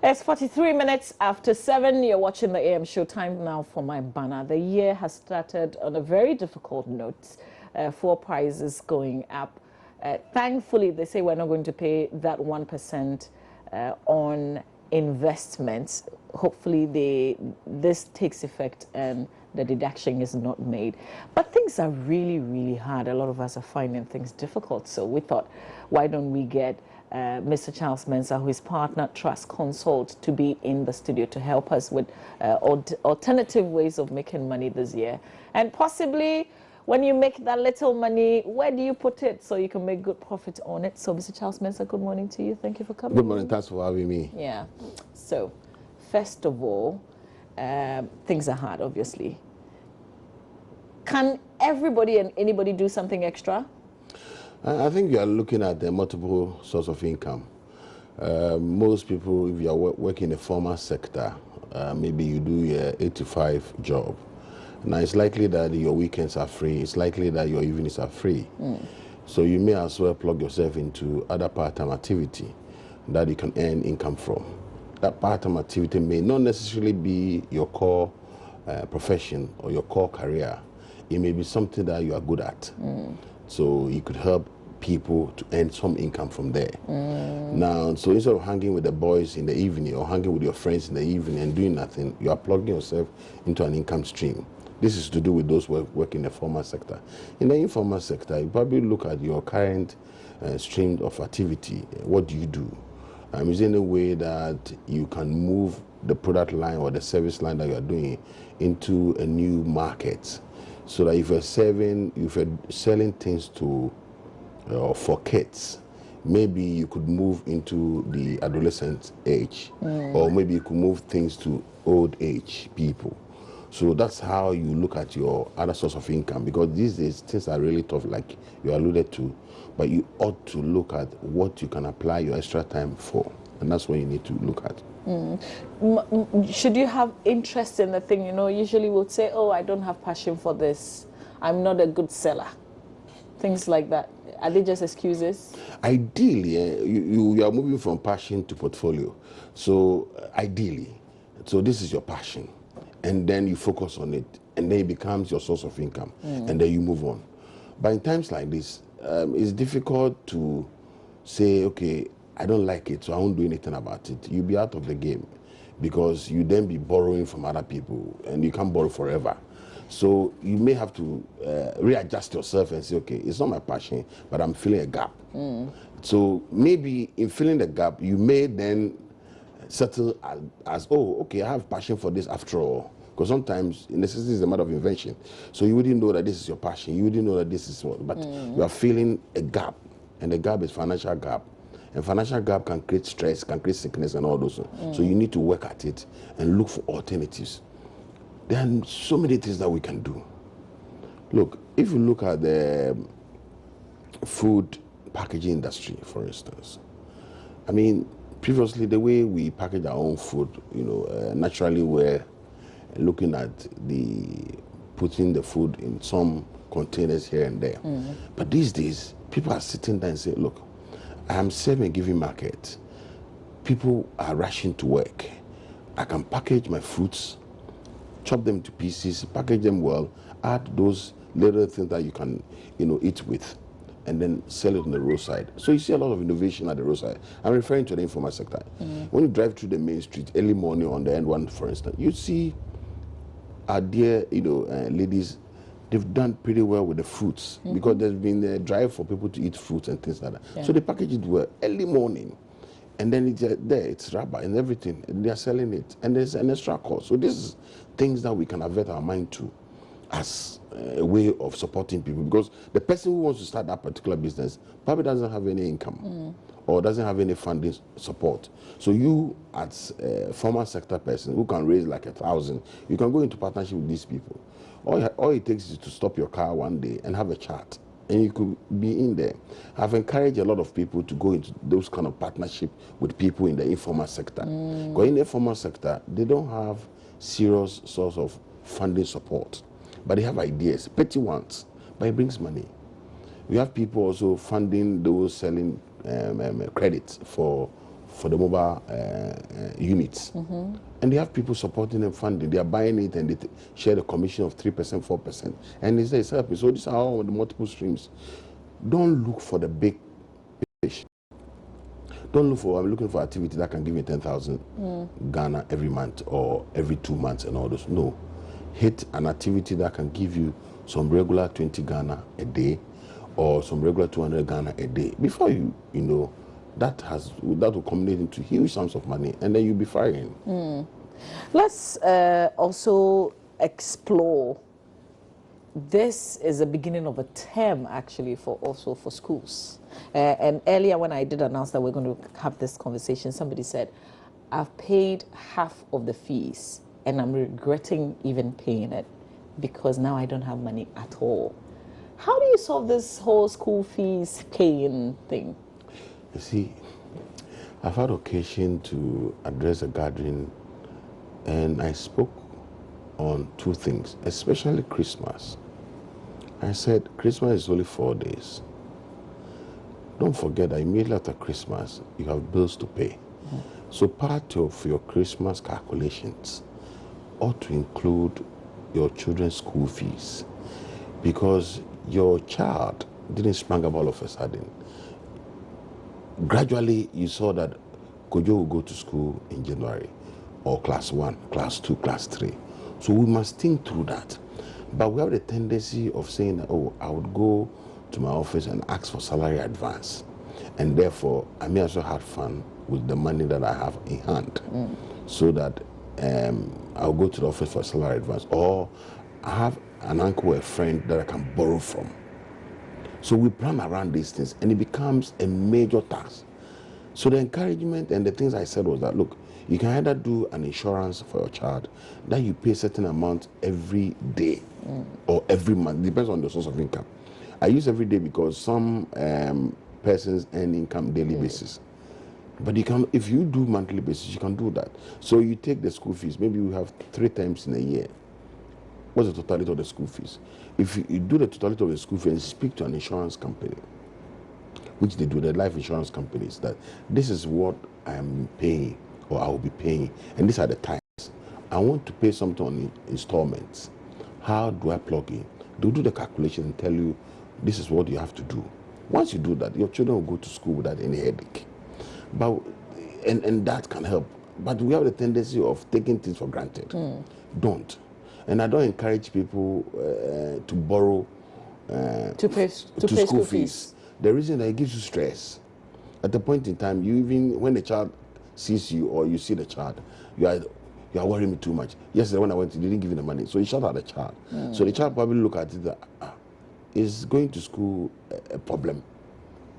It's 43 minutes after 7. You're watching the AM show. Time now for my banner. The year has started on a very difficult note. Fuel prices going up. Thankfully, they say we're not going to pay that 1% on investments. Hopefully, this takes effect and the deduction is not made. But things are really, really hard. A lot of us are finding things difficult. So we thought, why don't we get Mr. Charles Mensah, who is partner Trust Consult, to be in the studio to help us with alternative ways of making money this year. And possibly, when you make that little money, where do you put it so you can make good profit on it? So, Mr. Charles Mensah, good morning to you. Thank you for coming. Good morning. Thanks for having me. Yeah. So, first of all, things are hard, obviously. Can everybody and anybody do something extra? I think you are looking at the multiple source of income. Most people, if you are working in the formal sector, maybe you do a 8 to 5 job. Now, it's likely that your weekends are free. It's likely that your evenings are free. So you may as well plug yourself into other part-time activity that you can earn income from. That part-time activity may not necessarily be your core profession or your core career. It may be something that you are good at. So you could help people to earn some income from there. Now, so instead of hanging with the boys in the evening or hanging with your friends in the evening and doing nothing, you are plugging yourself into an income stream. This is to do with those who work in the formal sector. In the informal sector, you probably look at your current stream of activity. What do you do? Is there any way that you can move the product line or the service line that you are doing into a new market? So that if you're selling things to for kids, maybe you could move into the adolescent age, or maybe you could move things to old age people. So that's how you look at your other source of income, because these days things are really tough, like you alluded to, but you ought to look at what you can apply your extra time for, and that's what you need to look at. Should you have interest in the thing? You know, usually we'll say, oh, I don't have passion for this. I'm not a good seller. Things like that. Are they just excuses? Ideally, you are moving from passion to portfolio. So ideally, so this is your passion. And then you focus on it. And then it becomes your source of income. And then you move on. But in times like this, it's difficult to say, okay, I don't like it, so I won't do anything about it. You'll be out of the game because you then be borrowing from other people, and you can't borrow forever. So you may have to readjust yourself and say, okay, it's not my passion, but I'm feeling a gap. So maybe in filling the gap, you may then settle as, oh, okay, I have passion for this after all. Because sometimes necessity is a matter of invention. So you wouldn't know that this is your passion. You wouldn't know that this is what, but you are feeling a gap, and the gap is financial gap. And financial gap can create stress, can create sickness and all those. So you need to work at it and look for alternatives. There are so many things that we can do. Look, if you look at the food packaging industry, for instance, I mean, previously the way we package our own food, naturally we're looking at putting the food in some containers here and there. But these days, people are sitting there and saying, look, I am serving a given market. People are rushing to work. I can package my fruits, chop them to pieces, package them well, add those little things that you can, eat with, and then sell it on the roadside. So you see a lot of innovation at the roadside. I'm referring to the informal sector. When you drive through the main street early morning on the N1, for instance, you see our dear, ladies. They've done pretty well with the fruits because there's been a drive for people to eat fruits and things like that. Yeah. So they package it well early morning, and then it's there, it's rubber and everything, and they're selling it, and there's an extra cost. So this is things that we can avert our mind to as a way of supporting people, because the person who wants to start that particular business probably doesn't have any income or doesn't have any funding support. So you, as a formal sector person who can raise like 1,000, you can go into partnership with these people. All it takes is to stop your car one day and have a chat, and you could be in there. I've encouraged a lot of people to go into those kind of partnership with people in the informal sector. Because in the informal sector, they don't have serious source of funding support, but they have ideas, petty ones, but it brings money. We have people also funding those selling credits for for the mobile units. And they have people supporting them, funding. They are buying it and they share the commission of 3%, 4%. And it's helping. So these are all the multiple streams. Don't look for the big fish. Don't look for, I'm looking for activity that can give me 10,000 Ghana every month or every 2 months and all those. No. Hit an activity that can give you some regular 20 Ghana a day or some regular 200 Ghana a day. Before you know, that will culminate into huge sums of money, and then you'll be firing. Let's also explore. This is the beginning of a term, actually, for schools. And earlier, when I did announce that we're going to have this conversation, somebody said, "I've paid half of the fees, and I'm regretting even paying it because now I don't have money at all." How do you solve this whole school fees paying thing? You see, I've had occasion to address a gathering, and I spoke on two things, especially Christmas. I said, Christmas is only 4 days. Don't forget that immediately after Christmas, you have bills to pay. So part of your Christmas calculations ought to include your children's school fees, because your child didn't spring up all of a sudden. Gradually, you saw that Kojo will go to school in January, or class 1, class 2, class 3. So we must think through that. But we have the tendency of saying that, oh, I would go to my office and ask for salary advance. And therefore, I may as well have fun with the money that I have in hand. So that I'll go to the office for a salary advance. Or I have an uncle or a friend that I can borrow from. So we plan around these things, and it becomes a major task. So the encouragement and the things I said was that, look, you can either do an insurance for your child that you pay a certain amount every day or every month, depends on the source of income. I use every day because some persons earn income daily basis. But you can, if you do monthly basis, you can do that. So you take the school fees, maybe you have 3 times in a year. What's the totality of the school fees? If you do the totality of the school fees and speak to an insurance company, which they do, the life insurance companies, that this is what I'm paying or I will be paying, and these are the times. I want to pay something on installments. How do I plug in? They'll do the calculation and tell you this is what you have to do. Once you do that, your children will go to school without any headache. But and that can help. But we have the tendency of taking things for granted. Don't. And I don't encourage people to borrow to pay school fees. The reason that it gives you stress. At the point in time, you even when the child sees you or you see the child, you are worrying me too much. Yesterday when I went, they didn't give me the money, so you shut out the child. So the child probably look at it that is going to school a problem.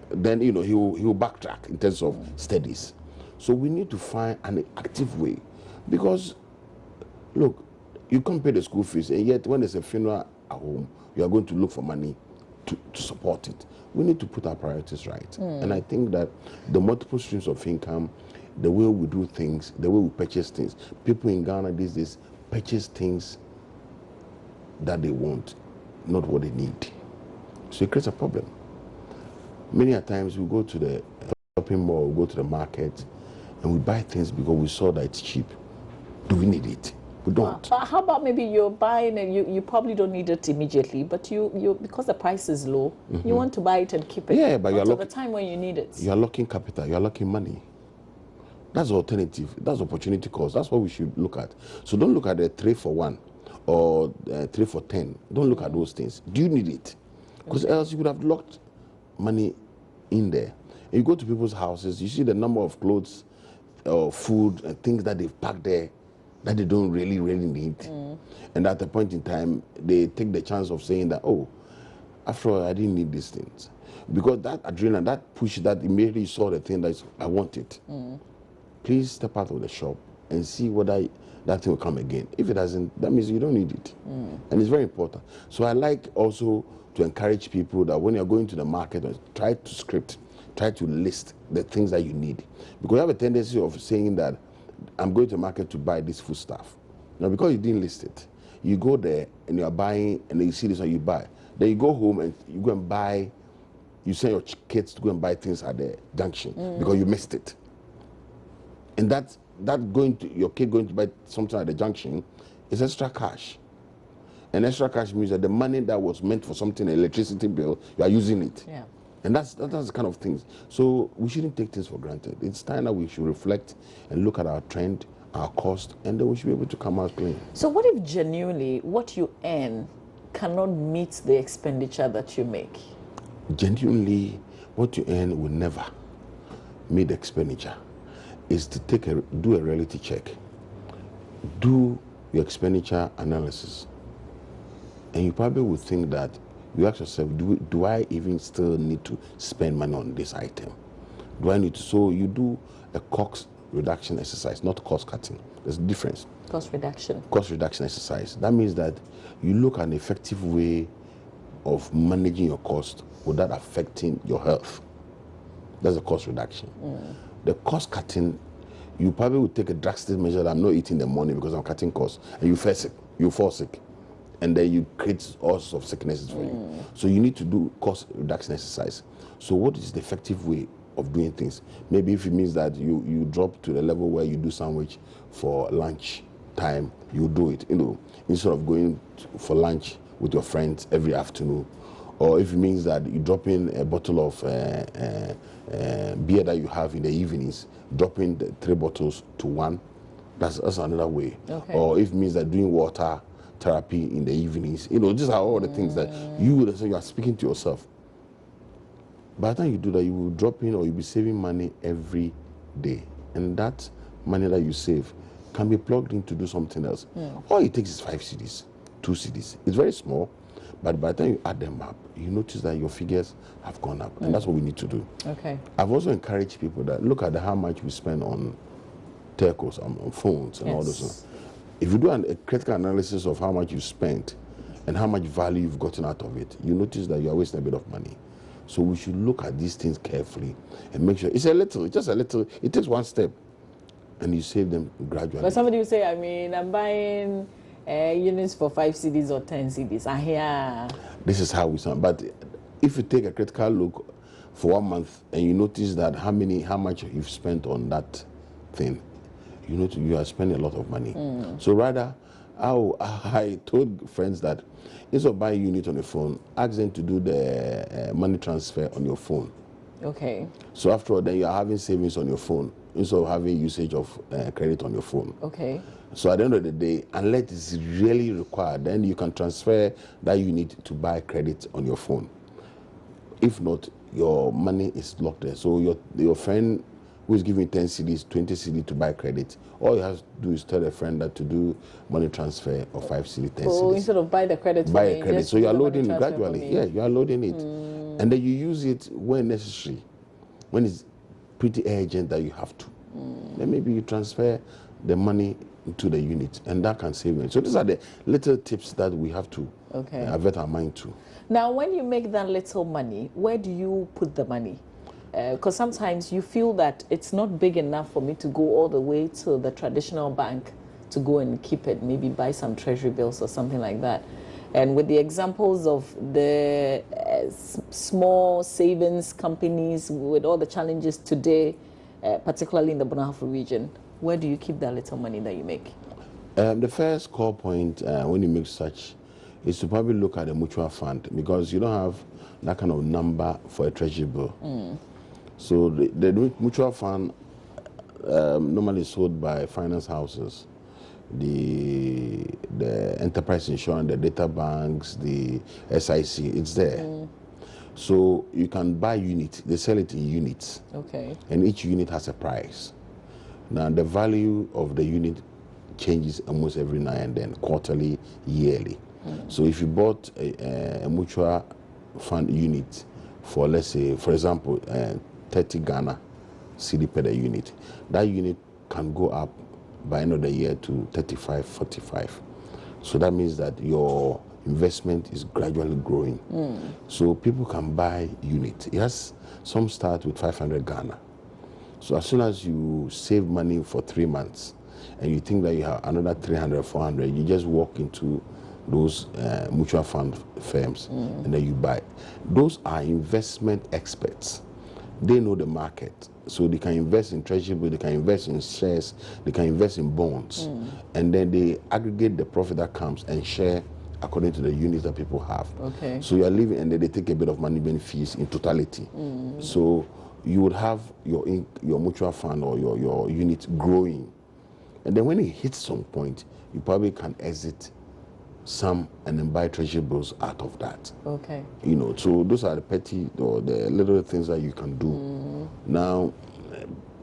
Then he will backtrack in terms of studies. So we need to find an active way, because look, you can't pay the school fees, and yet when there's a funeral at home, you are going to look for money to support it. We need to put our priorities right. And I think that the multiple streams of income, the way we do things, the way we purchase things, people in Ghana these days purchase things that they want, not what they need. So it creates a problem. Many a times we go to the shopping mall, we go to the market, and we buy things because we saw that it's cheap. Do we need it? We don't. But how about maybe you're buying and you probably don't need it immediately, but you because the price is low, you want to buy it and keep it. Yeah, but you're until the time when you need it. You're locking capital, you're locking money. That's the alternative. That's opportunity cost. That's what we should look at. So don't look at the 3 for 1 or 3 for 10. Don't look at those things. Do you need it? Because else you would have locked money in there. And you go to people's houses, you see the number of clothes or food and things that they've packed there that they don't really need. And at a point in time, they take the chance of saying that, oh, after all, I didn't need these things. Because that adrenaline, that push, that immediately you saw the thing that I want it. Please step out of the shop and see whether that thing will come again. If it doesn't, that means you don't need it. And it's very important. So I like also to encourage people that when you're going to the market, try to script, try to list the things that you need. Because you have a tendency of saying that I'm going to the market to buy this food stuff. Now, because you didn't list it, you go there and you're buying, and then you see this one, you buy. Then you go home and you go and buy, you send your kids to go and buy things at the junction because you missed it. And that going to your kid going to buy something at the junction is extra cash. And extra cash means that the money that was meant for something, electricity bill, you are using it. Yeah. And that's the kind of things. So we shouldn't take things for granted. It's time that we should reflect and look at our trend, our cost, and then we should be able to come out clean. So what if genuinely what you earn cannot meet the expenditure that you make? Genuinely, what you earn will never meet the expenditure. Is to do a reality check. Do your expenditure analysis. And you probably would think that you ask yourself, do I even still need to spend money on this item? Do I need to? So you do a cost reduction exercise, not cost cutting. There's a difference. Cost reduction. Cost reduction exercise. That means that you look at an effective way of managing your cost without affecting your health. That's a cost reduction. The cost cutting, you probably would take a drastic measure that I'm not eating in the morning because I'm cutting costs, and you fall sick. And then you create all sorts of sicknesses for you. So you need to do cost reduction exercise. So what is the effective way of doing things? Maybe if it means that you drop to the level where you do sandwich for lunch time, you do it, instead of going for lunch with your friends every afternoon. Or if it means that you drop in a bottle of beer that you have in the evenings, drop in the 3 bottles to 1, that's another way. Okay. Or if it means that doing water therapy in the evenings, these are all the things that you are speaking to yourself. By the time you do that, you will drop in or you'll be saving money every day. And that money that you save can be plugged in to do something else. All it takes is 5 cedis, 2 cedis. It's very small, but by the time you add them up, you notice that your figures have gone up. And that's what we need to do. Okay. I've also encouraged people that look at how much we spend on telcos, on phones and all those things. If you do a critical analysis of how much you spent and how much value you've gotten out of it, you notice that you are wasting a bit of money. So we should look at these things carefully and make sure it's just a little, it takes one step and you save them gradually. But somebody will say, I'm buying units for 5 cedis or 10 cedis. I hear. This is how we sound. But if you take a critical look for 1 month and you notice that how much you've spent on that thing, you are spending a lot of money. So rather, I told friends that instead of buying a unit on the phone, ask them to do the money transfer on your phone. Okay. So after all, then you are having savings on your phone instead of having usage of credit on your phone. Okay. So at the end of the day, unless it's really required, then you can transfer that unit to buy credit on your phone. If not, your money is locked there. So your friend who is giving 10 cedis, 20 cedis to buy credit, all you have to do is tell a friend that to do money transfer of 5 cedis, 10 cedis. Instead of buy the credit buy for a credit. So you are loading it gradually. Yeah, you are loading it. And then you use it when necessary, when it's pretty urgent that you have to. Then maybe you transfer the money into the unit, and that can save you. So these are the little tips that we have to avert our mind to. Now, when you make that little money, where do you put the money? Because sometimes you feel that it's not big enough for me to go all the way to the traditional bank to go and keep it, maybe buy some treasury bills or something like that. And with the examples of the small savings companies with all the challenges today, particularly in the Bonahafo region, where do you keep that little money that you make? The first core point when you make such is to probably look at a mutual fund, because you don't have that kind of number for a treasury bill. So the mutual fund normally sold by finance houses, the enterprise insurance, the data banks, the SIC, it's there. So you can buy unit, they sell it in units. Okay. And each unit has a price. Now the value of the unit changes almost every now and then, quarterly, yearly. So if you bought a mutual fund unit for, let's say, for example, 30 Ghana cedi per unit, that unit can go up by end of the year to 35, 45. So that means that your investment is gradually growing. So people can buy unit. Yes, some start with 500 Ghana. So as soon as you save money for 3 months and you think that you have another 300, 400, you just walk into those mutual fund firms and then you buy. Those are investment experts. They know the market. So they can invest in treasury bills, they can invest in shares, they can invest in bonds, and then they aggregate the profit that comes and share according to the units that people have. Okay. So you are living, and then they take a bit of management fees in totality. So you would have your mutual fund or your unit growing, and then when it hits some point, you probably can exit some and then buy treasury bills out of that. Okay. You know, so those are the petty or the little things that you can do. Now,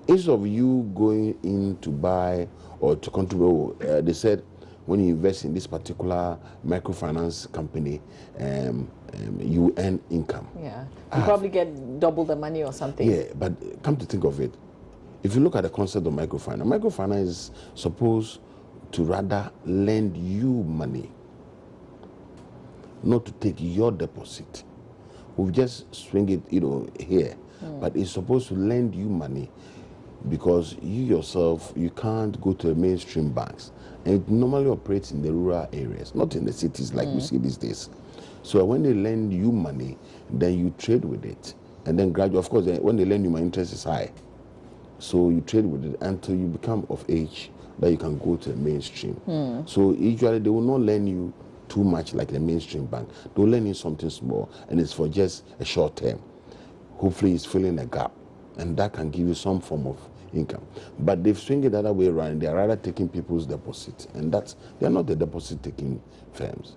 instead of you going in to buy or to contribute, they said when you invest in this particular microfinance company, you earn income. Yeah. You probably get double the money or something. Yeah, but come to think of it, if you look at the concept of microfinance is supposed to rather lend you money, not to take your deposit. We've just swing it, here. But it's supposed to lend you money because you yourself, you can't go to the mainstream banks. And it normally operates in the rural areas, not in the cities like we see these days. So when they lend you money, then you trade with it. And then gradually, of course, when they lend you money, interest is high. So you trade with it until you become of age that you can go to the mainstream. So usually they will not lend you too much like the mainstream bank. They'll lend you something small, and it's for just a short term. Hopefully it's filling a gap, and that can give you some form of income. But they've swung it the other way around. They're rather taking people's deposit, and they're not the deposit taking firms.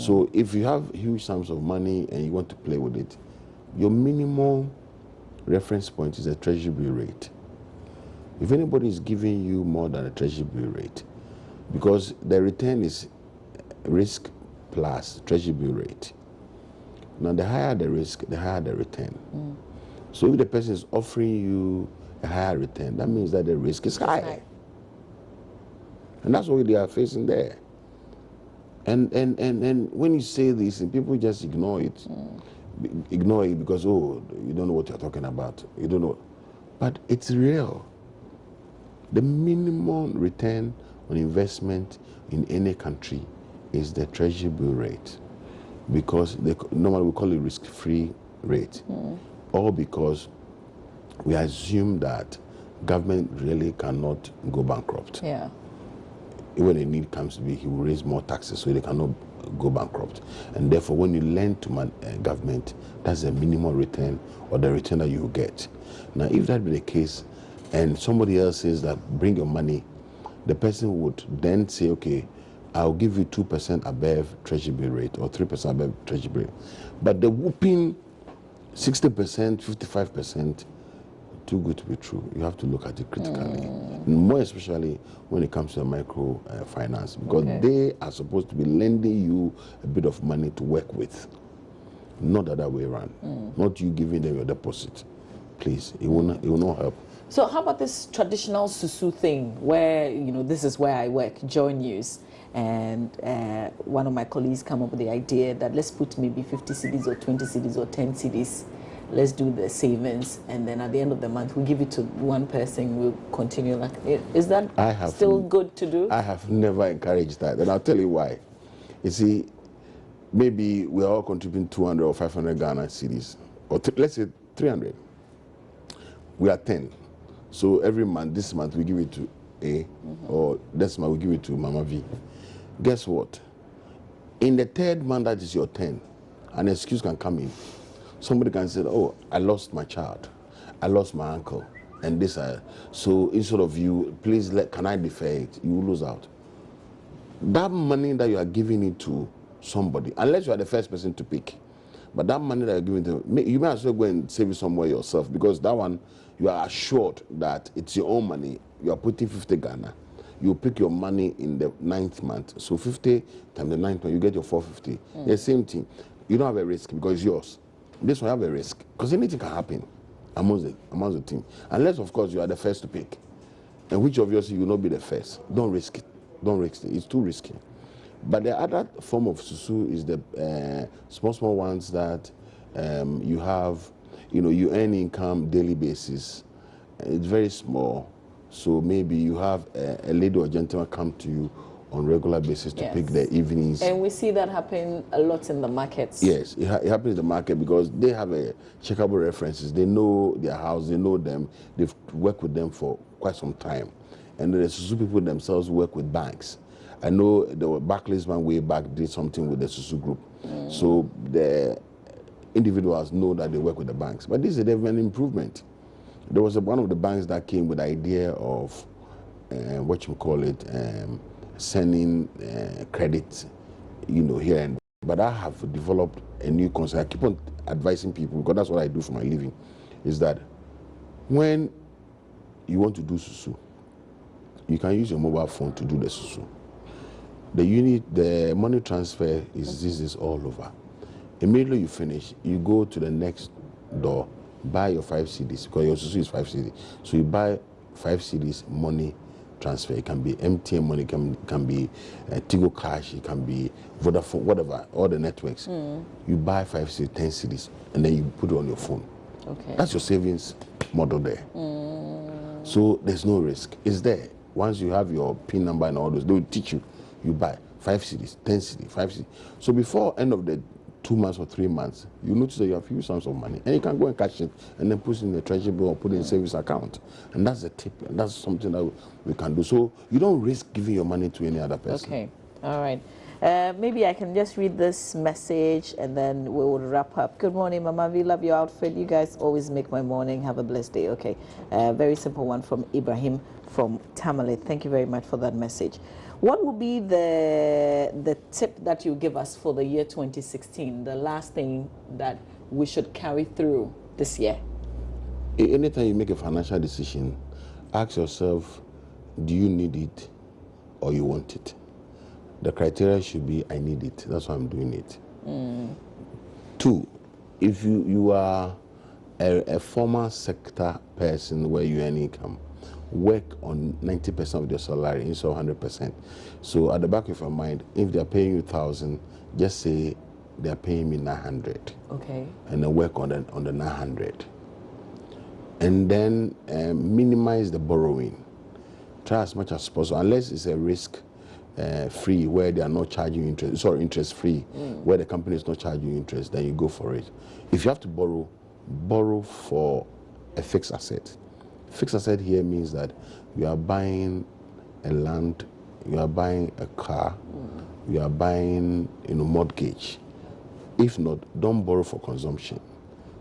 So if you have huge sums of money and you want to play with it, your minimum reference point is a treasury bill rate. If anybody is giving you more than a treasury bill rate, because the return is risk plus treasury bill rate. Now, the higher the risk, the higher the return. So if the person is offering you a higher return, that means that the risk is high. And that's what they are facing there. And when you say this, and people just ignore it. Ignore it because, oh, you don't know what you're talking about. You don't know. But it's real. The minimum return on investment in any country is the treasury bill rate, because normally we call it risk-free rate, all because we assume that government really cannot go bankrupt. Yeah. When a need comes to be, he will raise more taxes, so they cannot go bankrupt. And therefore, when you lend to government, that's the minimum return or the return that you will get. Now, if that be the case, and somebody else says that bring your money, the person would then say, okay, I'll give you 2% above treasury bill rate or 3% above treasury bill. But the whooping 60%, 55%, too good to be true. You have to look at it critically. More especially when it comes to micro finance, because they are supposed to be lending you a bit of money to work with, not the other way around. Not you giving them your deposit. Please, it will not help. So how about this traditional susu thing where, this is where I work, Joy News, and one of my colleagues come up with the idea that let's put maybe 50 cedis or 20 cedis or 10 cedis, let's do the savings, and then at the end of the month we'll give it to one person, we'll continue like, is that still good to do? I have never encouraged that, and I'll tell you why. You see, maybe we're all contributing 200 or 500 Ghana cedis, or let's say 300. We are 10. So every month, this month we give it to A, or this month we give it to Mama V. Guess what? In the third month, that is your 10, an excuse can come in. Somebody can say, oh, I lost my child, I lost my uncle, and this. So instead of you, please, can I defer it? You will lose out. That money that you are giving it to somebody, unless you are the first person to pick, but that money that you're giving to, you may as well go and save it somewhere yourself, because that one, you are assured that it's your own money. You are putting 50 Ghana. You pick your money in the 9th month. So 50 times the 9th month, you get your 450. The same thing. You don't have a risk because it's yours. This one have a risk because anything can happen amongst the team. Unless, of course, you are the first to pick. And which obviously you will not be the first. Don't risk it. Don't risk it. It's too risky. But the other form of susu is the small ones that you have, you earn income daily basis. It's very small. So maybe you have a lady or gentleman come to you on regular basis to Yes. pick their evenings. And we see that happen a lot in the markets. Yes, it happens in the market because they have a checkable references. They know their house, they know them. They've worked with them for quite some time. And the Susu people themselves work with banks. I know the Barclays Bank way back did something with the Susu group. So the individuals know that they work with the banks. But this is an improvement. There was one of the banks that came with the idea of sending credit, here and there. But I have developed a new concept. I keep on advising people, because that's what I do for my living, is that when you want to do Susu, you can use your mobile phone to do the Susu. The money transfer is all over. Immediately you finish, you go to the next door, buy your 5 cedis, because your Susu is 5 cedis. So you buy 5 cedis money transfer. It can be MTN money, can be Tigo Cash, it can be Vodafone, whatever, all the networks. You buy 5 cedis, 10 cedis, and then you put it on your phone. Okay. That's your savings model there. So there's no risk. It's there. Once you have your PIN number and all those, they will teach you. You buy 5 cedis, 10 cedis, 5 cedis. So before end of the 2 months or 3 months, you notice that you have huge sums of money, and you can go and cash it and then put it in the treasury bill or put it in a savings account. And that's the tip, and that's something that we can do. So you don't risk giving your money to any other person. Okay, all right. Maybe I can just read this message and then we will wrap up. Good morning, Mama V. Love your outfit. You guys always make my morning. Have a blessed day. Okay, very simple one from Ibrahim from Tamale. Thank you very much for that message. What would be the tip that you give us for the year 2016? The last thing that we should carry through this year? Anytime you make a financial decision, ask yourself, do you need it or you want it? The criteria should be, I need it. That's why I'm doing it. 2, if you are a formal sector person where you earn income, work on 90% of your salary instead of 100%. So at the back of your mind, if they're paying you 1,000, just say they're paying me 900. Okay. And then work on the 900. And then minimize the borrowing. Try as much as possible, unless it's a risk free, where they are not charging interest, interest free, where the company is not charging interest, then you go for it. If you have to borrow for a fixed asset. Fixed asset here means that you are buying a land, you are buying a car, you are buying mortgage. If not, don't borrow for consumption.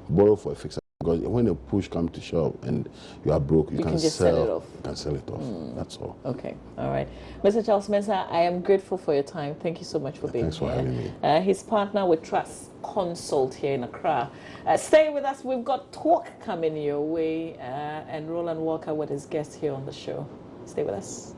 Borrow for a fixed asset. Because when a push comes to shove and you are broke, you can just sell it off. You can sell it off. That's all. Okay, all right. Mr. Charles Mensah, I am grateful for your time. Thank you so much for being here. Thanks for having me. His partner with Trust Consult here in Accra. Stay with us. We've got talk coming your way, and Roland Walker with his guest here on the show. Stay with us.